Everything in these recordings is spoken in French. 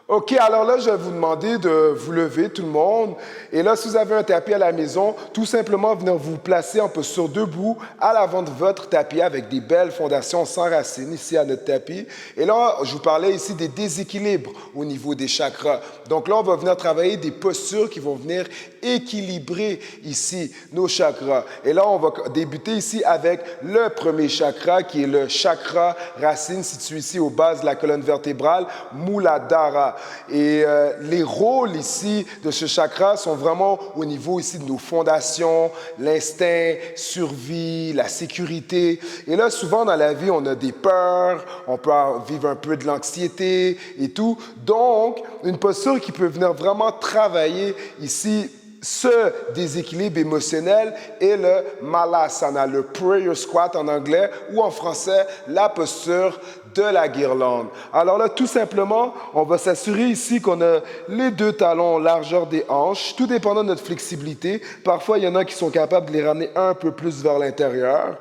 OK, alors là, je vais vous demander de vous lever, tout le monde. Et là, si vous avez un tapis à la maison, tout simplement venir vous placer en posture debout à l'avant de votre tapis avec des belles fondations sans racines ici à notre tapis. Et là, je vous parlais ici des déséquilibres au niveau des chakras. Donc là, on va venir travailler des postures qui vont venir équilibrer ici nos chakras. Et là, on va débuter ici avec le premier chakra qui est le chakra racine situé ici aux bases de la colonne vertébrale, Muladhara. Et les rôles ici de ce chakra sont vraiment au niveau ici de nos fondations, l'instinct, survie, la sécurité. Et là, souvent dans la vie, on a des peurs, on peut vivre un peu de l'anxiété et tout. Donc, une posture qui peut venir vraiment travailler ici ce déséquilibre émotionnel est le malasana, le prayer squat en anglais ou en français, la posture de la guirlande. Alors là, tout simplement, on va s'assurer ici qu'on a les deux talons largeur des hanches, tout dépendant de notre flexibilité. Parfois, il y en a qui sont capables de les ramener un peu plus vers l'intérieur.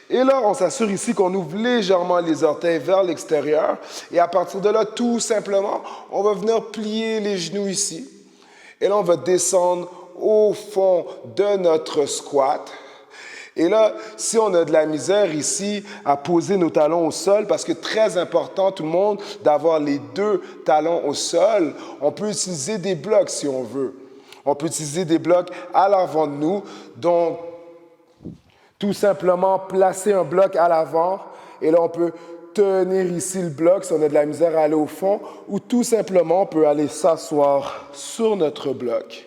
Et là, on s'assure ici qu'on ouvre légèrement les orteils vers l'extérieur. Et à partir de là, tout simplement, on va venir plier les genoux ici. Et là, on va descendre au fond de notre squat. Et là, si on a de la misère ici à poser nos talons au sol, parce que très important, tout le monde, d'avoir les deux talons au sol, on peut utiliser des blocs si on veut. On peut utiliser des blocs à l'avant de nous. Donc, tout simplement placer un bloc à l'avant. Et là, on peut tenir ici le bloc si on a de la misère à aller au fond, ou tout simplement, on peut aller s'asseoir sur notre bloc.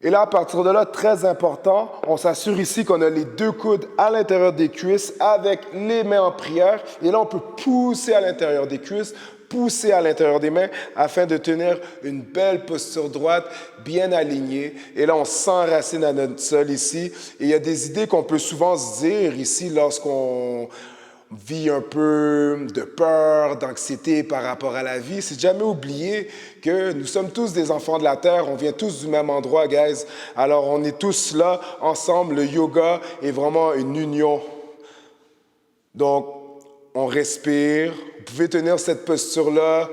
Et là, à partir de là, très important, on s'assure ici qu'on a les deux coudes à l'intérieur des cuisses avec les mains en prière. Et là, on peut pousser à l'intérieur des cuisses, pousser à l'intérieur des mains afin de tenir une belle posture droite, bien alignée. Et là, on s'enracine à notre sol ici. Et il y a des idées qu'on peut souvent se dire ici lorsqu'on vit un peu de peur, d'anxiété par rapport à la vie. C'est jamais oublier que nous sommes tous des enfants de la Terre, on vient tous du même endroit, guys. Alors, on est tous là, ensemble. Le yoga est vraiment une union. Donc, on respire. Vous pouvez tenir cette posture-là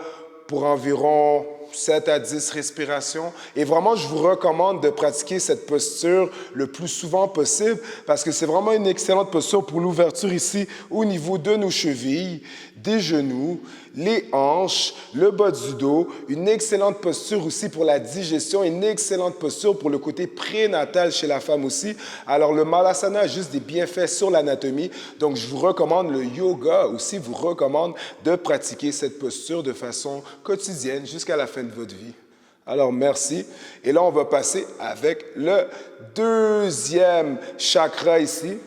pour environ 7 à 10 respirations. Et vraiment, je vous recommande de pratiquer cette posture le plus souvent possible parce que c'est vraiment une excellente posture pour l'ouverture ici au niveau de nos chevilles, des genoux, les hanches, le bas du dos. Une excellente posture aussi pour la digestion, une excellente posture pour le côté prénatal chez la femme aussi. Alors, le Malasana a juste des bienfaits sur l'anatomie. Donc, je vous recommande, le yoga aussi vous recommande de pratiquer cette posture de façon quotidienne jusqu'à la fin de votre vie. Alors, merci. Et là, on va passer avec le deuxième chakra ici.